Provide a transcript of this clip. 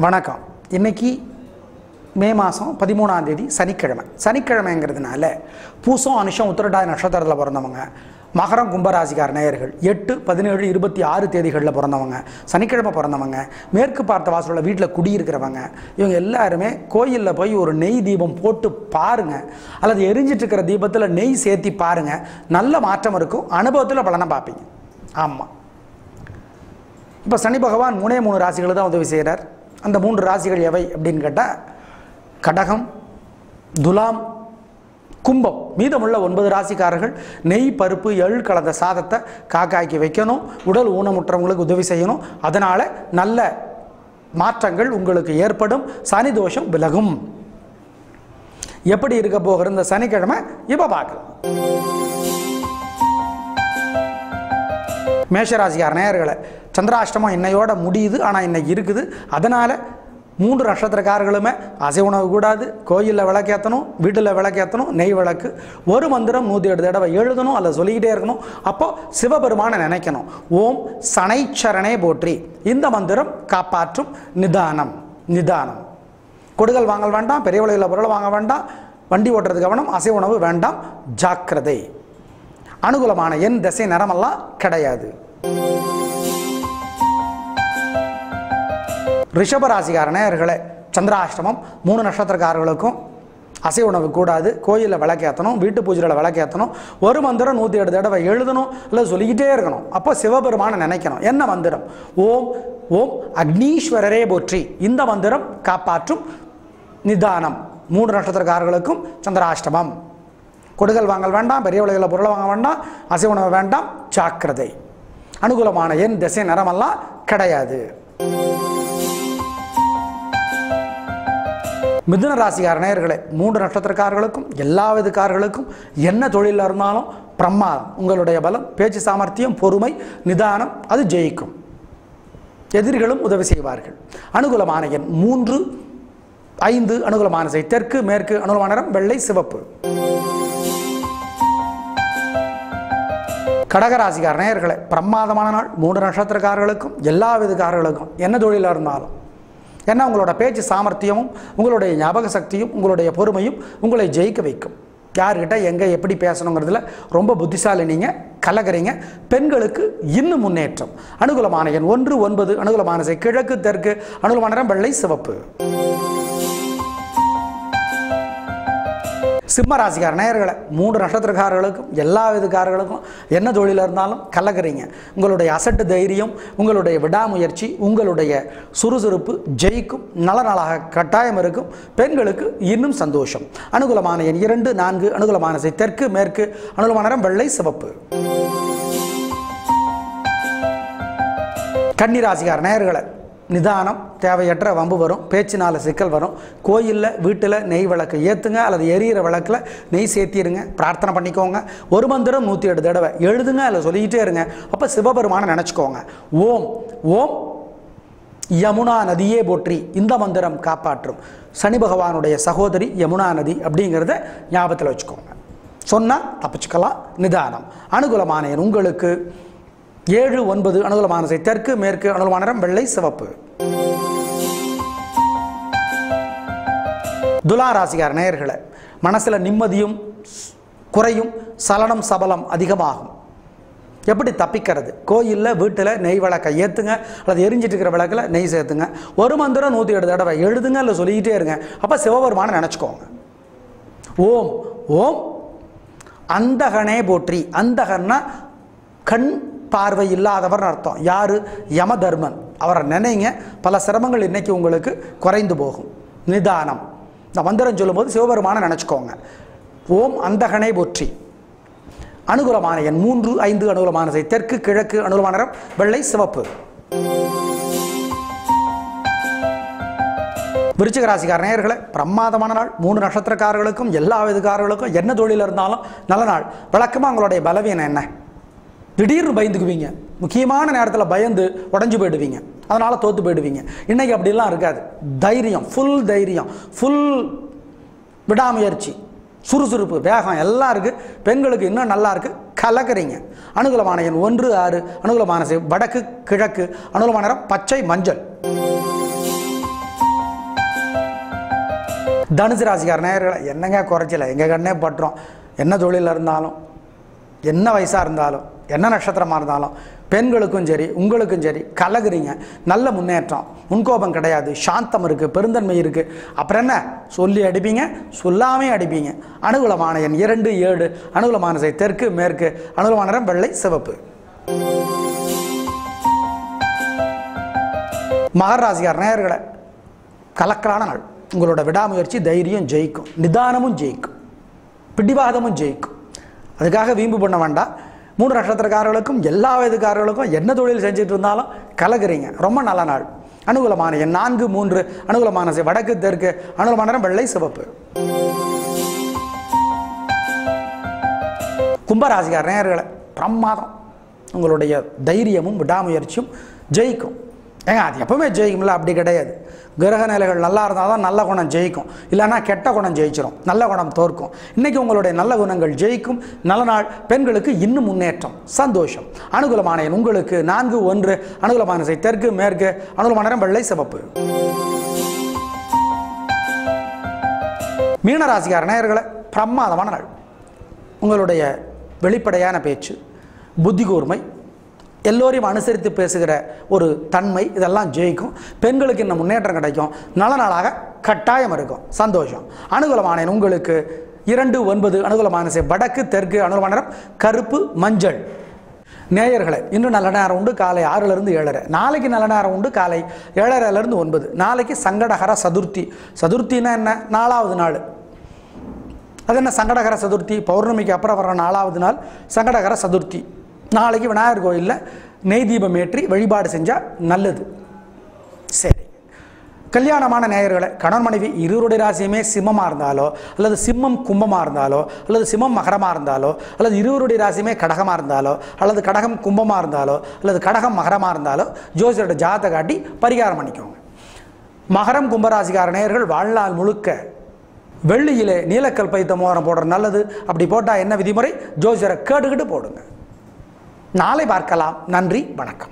வணக்கம். இன்னைக்கு மே மாதம் 13ஆம் தேதி சனிக்கிழமை. சனிக்கிழமைங்கிறதுனால பூசம் அனுஷம் உத்திரட்டாதி நட்சத்திரத்தில் பிறந்தவங்க, மகரம் கும்பராசிக்கார நேயர்கள் 8, 17, 26 தேதிகளில் பிறந்தவங்க, சனிக்கிழமை பிறந்தவங்க, மேற்கு பார்த்த வாசலில் வீட்டில் குடியிருக்கிறவங்க, இவங்க எல்லாருமே கோயிலில் போய் ஒரு நெய் தீபம் போட்டு பாருங்கள், அல்லது எரிஞ்சிட்டு இருக்கிற தீபத்தில் நெய் சேர்த்தி பாருங்கள். நல்ல மாற்றம் இருக்கும், அனுபவத்தில் பலனை பார்ப்பீங்க. ஆமாம், இப்போ சனி பகவான் 3 ராசிகளை தான் உதவி செய்கிறார். அந்த 3 ராசிகள் எவை அப்படின்னு கேட்டால் கடகம், துலாம், கும்பம். மீதமுள்ள 9 ராசிக்காரர்கள் நெய், பருப்பு, எள் கலந்த சாதத்தை காக்காய்க்கு வைக்கணும். உடல் ஊனமுற்றவங்களுக்கு உதவி செய்யணும். அதனால் நல்ல மாற்றங்கள் உங்களுக்கு ஏற்படும். சனி தோஷம் விலகும். எப்படி இருக்க போகிற இந்த சனிக்கிழமை இப்போ பார்க்கலாம். மேஷராசிக்கார நேயர்களை சந்திராஷ்டமம் இன்னையோட முடியுது, ஆனால் இன்னைக்கு இருக்குது. அதனால் 3 நட்சத்திரக்காரர்களுமே அசைவ உணவு கூடாது, கோயிலில் விளக்கேற்றணும், வீட்டில் விளக்கேற்றணும், நெய் விளக்கு, ஒரு மந்திரம் 107 தடவை எழுதணும் அல்லது சொல்லிக்கிட்டே இருக்கணும். அப்போது சிவபெருமானை நினைக்கணும். ஓம் சனைச்சரணே போற்றி. இந்த மந்திரம் காப்பாற்றும். நிதானம் நிதானம். கொடுக்கல் வாங்கல் வேண்டாம், பெரிய விலையில் பொருள் வாங்க வேண்டாம், வண்டி ஓட்டுறது கவனம், அசைவ உணவு வேண்டாம், ஜாக்கிரதை. அனுகூலமான எண், திசை, நிறமெல்லாம் கிடையாது. ரிஷபராசிக்கார நேயர்களே சந்திராஷ்டமம் 3 நட்சத்திரக்காரர்களுக்கும் அசைவ உணவு கூடாது, கோயிலில் விளக்கேற்றணும், வீட்டு பூஜையில் விளக்கேற்றணும், ஒரு மந்திரம் 107 தடவை எழுதணும் இல்லை சொல்லிக்கிட்டே இருக்கணும். அப்போ சிவபெருமானை நினைக்கணும். என்ன மந்திரம்? ஓம் ஓம் அக்னீஸ்வரரே போற்றி. இந்த மந்திரம் காப்பாற்றும். நிதானம். 3 நட்சத்திரக்காரர்களுக்கும் சந்திராஷ்டமம். கொடுக்கல் வாங்கல் வேண்டாம், பெரிய விலையில் பொருளை வாங்க வேண்டாம், அசைவ உணவு வேண்டாம், ஜாக்கிரதை. அனுகூலமான எண், திசை, நிறமெல்லாம் கிடையாது. மிதுன ராசிக்கார நேயர்களே 3 நட்சத்திரக்காரர்களுக்கும் எல்லா விதக்காரர்களுக்கும் என்ன தொழிலில் இருந்தாலும் பிரமாதம். உங்களுடைய பலம், பேச்சு சாமர்த்தியம், பொறுமை, நிதானம், அது ஜெயிக்கும். எதிரிகளும் உதவி செய்வார்கள். அனுகூலமான எண் 3, 5. அனுகூலமான திசை தெற்கு, மேற்கு. அனுகூலமான நிறம் வெள்ளை, சிவப்பு. கடகராசிக்கார நேயர்களே பிரமாதமான நாள். 3 நட்சத்திரக்காரர்களுக்கும் எல்லா விதக்காரர்களுக்கும் என்ன தொழிலாக இருந்தாலும். ஏன்னா உங்களோட பேச்சு சாமர்த்தியமும் உங்களுடைய ஞாபக சக்தியும் உங்களுடைய பொறுமையும் உங்களை ஜெயிக்க வைக்கும். யார்கிட்ட எங்கே எப்படி பேசணுங்கிறதுல ரொம்ப புத்திசாலி. நீங்கள் கலக்கிறீங்க. பெண்களுக்கு இன்னும் முன்னேற்றம். அனுகூலமான எண் 1, 9. அனுகூலமான திசை கிழக்கு, தெற்கு. அனுகூலமான நிறம் வெள்ளை, சிவப்பு. சிம்ம ராசிக்கார நேயர்களை 3 நட்சத்திரக்காரர்களுக்கும் எல்லா விதக்காரர்களுக்கும் என்ன தொழிலாக இருந்தாலும் கலக்கிறீங்க. உங்களுடைய அசட்டு தைரியம், உங்களுடைய விடாமுயற்சி, உங்களுடைய சுறுசுறுப்பு ஜெயிக்கும். நல்ல நாளாக கட்டாயம் இருக்கும். பெண்களுக்கு இன்னும் சந்தோஷம். அனுகூலமான எண் 2, 4. அனுகூலமான திசை தெற்கு, மேற்கு. அனுகூலமான நிறம் வெள்ளை, சிவப்பு. கன்னி ராசிக்கார நேயர்களை நிதானம். தேவையற்ற வம்பு வரும், பேச்சினால் சிக்கல் வரும். கோயிலில் வீட்டில் நெய் விளக்கு ஏற்றுங்க அல்லது எரியிற விளக்கில் நெய் சேர்த்திடுங்க. பிரார்த்தனை பண்ணிக்கோங்க. ஒரு மந்திரம் 107 தடவை எழுதுங்க அல்லது சொல்லிக்கிட்டே இருங்க. அப்போ சிவபெருமானை நினச்சிக்கோங்க. ஓம் ஓம் யமுனா நதியே போற்றி. இந்த மந்திரம் காப்பாற்றும். சனி பகவானுடைய சகோதரி யமுனா நதி அப்படிங்கிறத ஞாபகத்தில் வச்சுக்கோங்க. சொன்னால் தப்பிச்சுக்கலாம். நிதானம். அனுகூலமான எண் உங்களுக்கு 7, 9. அனுகூலமான திசை தெற்கு, மேற்கு. அனுகூலமான நிறம் வெள்ளை, சிவப்பு. துலா ராசிக்கார நேயர்களை மனசில் நிம்மதியும் குறையும், சலனம் சபலம் அதிகமாகும். எப்படி தப்பிக்கிறது? கோயிலில் வீட்டில் நெய் விளக்கை ஏற்றுங்க அல்லது எரிஞ்சிட்டு இருக்கிற விளக்கில் நெய் சேர்த்துங்க. ஒரு மந்திரம் 107 தடவை எழுதுங்க இல்லை சொல்லிக்கிட்டே இருங்க. அப்போ சிவபெருமானை நினச்சிக்கோங்க. ஓம் ஓம் அந்தகனே போற்றி. அந்தகன்னா கண் பார்வை இல்லாதவர் அர்த்தம். யாரு? யம தர்மன். அவரை நினைங்க. பல சிரமங்கள் இன்னைக்கு உங்களுக்கு குறைந்து போகும். நிதானம். இந்த மந்திரம் சொல்லும்போது சிவபெருமானை நினச்சிக்கோங்க. ஓம் அந்தகனை போற்றி. அனுகூலமான எண் 3, 5. அனுகூலமான திசை தெற்கு, கிழக்கு. அனுகூலமான நிறம் வெள்ளை, சிவப்பு. விருச்சிக ராசிக்கார நேயர்களை பிரமாதமான நாள். 3 நட்சத்திரக்காரர்களுக்கும் எல்லா விதக்காரர்களுக்கும் என்ன தொழில் இருந்தாலும் நல்ல நாள். வழக்கமாக உங்களுடைய பலவீனம் என்ன? திடீர்னு பயந்துக்குவீங்க. முக்கியமான நேரத்தில் பயந்து உடஞ்சி போயிடுவீங்க. அதனால் தோற்று போயிடுவீங்க. இன்றைக்கி அப்படிலாம் இருக்காது. தைரியம், ஃபுல் தைரியம், ஃபுல் விடாமுயற்சி, சுறுசுறுப்பு, வேகம் எல்லாம் இருக்குது. பெண்களுக்கு இன்னும் நல்லா இருக்குது. கலக்கிறீங்க. அனுகூலமான எண் 1, 6. அனுகூலமான வடக்கு, கிழக்கு. அனுகூலமான நிறம் பச்சை, மஞ்சள். தனுசு ராசிக்கார நேயர்களை என்னங்க குறைச்சல, எங்கள் கண்ணே பட்டுறோம். என்ன தொழிலில் இருந்தாலும், என்ன வயசாக இருந்தாலும், என்ன நட்சத்திரமாக இருந்தாலும், பெண்களுக்கும் சரி உங்களுக்கும் சரி கலகுறீங்க. நல்ல முன்னேற்றம், முன்கோபம் கிடையாது, சாந்தம் இருக்குது, பெருந்தன்மை இருக்குது. அப்புறம் என்ன சொல்லி அடிப்பீங்க, சொல்லாமே அடிப்பீங்க. அனுகூலமான எண் 2, 7. அனுகூலமான திசை தெற்கு மேற்கு. அனுகூலமான நிறம் வெள்ளை சிவப்பு. மகர ராசிக்கார நேயர்களை கலக்கலான நாள். உங்களோட விடாமுயற்சி தைரியம் ஜெயிக்கும், நிதானமும் ஜெயிக்கும், பிடிவாதமும் ஜெயிக்கும். அதுக்காக வீம்பு பண்ண வேண்டாம். 3 நட்சத்திரக்காரர்களுக்கும் எல்லா வயதுக்காரர்களுக்கும் என்ன தொழில் செஞ்சுட்டு இருந்தாலும் கலகுறீங்க. ரொம்ப நல்ல நாள். அனுகூலமான எண் 4, 3. அனுகூலமான வடக்கு தெற்கு. அனுகூலமான நிறம் வெள்ளை சிவப்பு. கும்பராசிக்கார நேயர்களை பிரமாதம். உங்களுடைய தைரியமும் விடாமுயற்சியும் ஜெயிக்கும். ஏங்க அது எப்பவுமே ஜெயிக்கும்ல, அப்படி கிடையாது. கிரக நிலைகள் நல்லா இருந்தால் தான் நல்ல குணம் ஜெயிக்கும், இல்லைன்னா கெட்ட குணம் ஜெயிச்சிடும், நல்ல குணம் தோற்கும். இன்றைக்கி உங்களுடைய நல்ல குணங்கள் ஜெயிக்கும். நல்ல நாள். பெண்களுக்கு இன்னும் முன்னேற்றம், சந்தோஷம். அனுகூலமான எண் உங்களுக்கு 4, 1. அனுகூலமான திசை தெற்கு மேற்கு. அனுகூலமான நிறம் வெள்ளை சிவப்பு. மீனராசிக்கார நேயர்களை பிரமாதமான நாள். உங்களுடைய வெளிப்படையான பேச்சு, புத்தி கூர்மை, எல்லோரையும் அனுசரித்து பேசுகிற ஒரு தன்மை, இதெல்லாம் ஜெயிக்கும். பெண்களுக்கு இன்னும் முன்னேற்றம் கிடைக்கும். நல்ல நாளாக கட்டாயம் இருக்கும், சந்தோஷம். அனுகூலமான உங்களுக்கு 2, 9. அனுகூலமான வடக்கு தெற்கு. அனுகூலமான நிறம் கருப்பு மஞ்சள். நேயர்களை இன்று நல்ல நேரம் உண்டு காலை 6லிருந்து 7:30. நாளைக்கு நல்ல நேரம் உண்டு காலை 7:30லிருந்து 9. நாளைக்கு சங்கடஹர சதுர்த்தி. சதுர்த்தின்னா என்ன? 4வது நாள். அது என்ன சங்கடஹர சதுர்த்தி? பௌர்ணமிக்கு அப்புறம் வர 4வது நாள் சங்கடஹர சதுர்த்தி. நாளைக்கு விநாயகர் கோயிலில் நெய் தீபம் ஏற்றி வழிபாடு செஞ்சால் நல்லது. சரி, கல்யாணமான நேயர்களை கணவன் மனைவி இருவருடைய ராசியுமே சிம்மமாக இருந்தாலோ, அல்லது சிம்மம் கும்பமாக இருந்தாலோ, அல்லது சிம்மம் மகரமாக இருந்தாலோ, அல்லது இருவருடைய ராசியுமே கடகமாக இருந்தாலோ, அல்லது கடகம் கும்பமாக இருந்தாலோ, அல்லது கடகம் மகரமாக இருந்தாலோ ஜோசியரோட ஜாதகத்தை காட்டி பரிகாரம் பண்ணிக்கோங்க. மகரம் கும்பராசிக்கார நேயர்கள் வாழ்நாள் முழுக்க வெள்ளியிலே நீலக்கல் பைத்த மோதிரம் போடுறது நல்லது. அப்படி போட்டால் என்ன விதிமுறை? ஜோசியரை கேட்டுக்கிட்டு போடுங்க. நாளை பார்க்கலாம். நன்றி, வணக்கம்.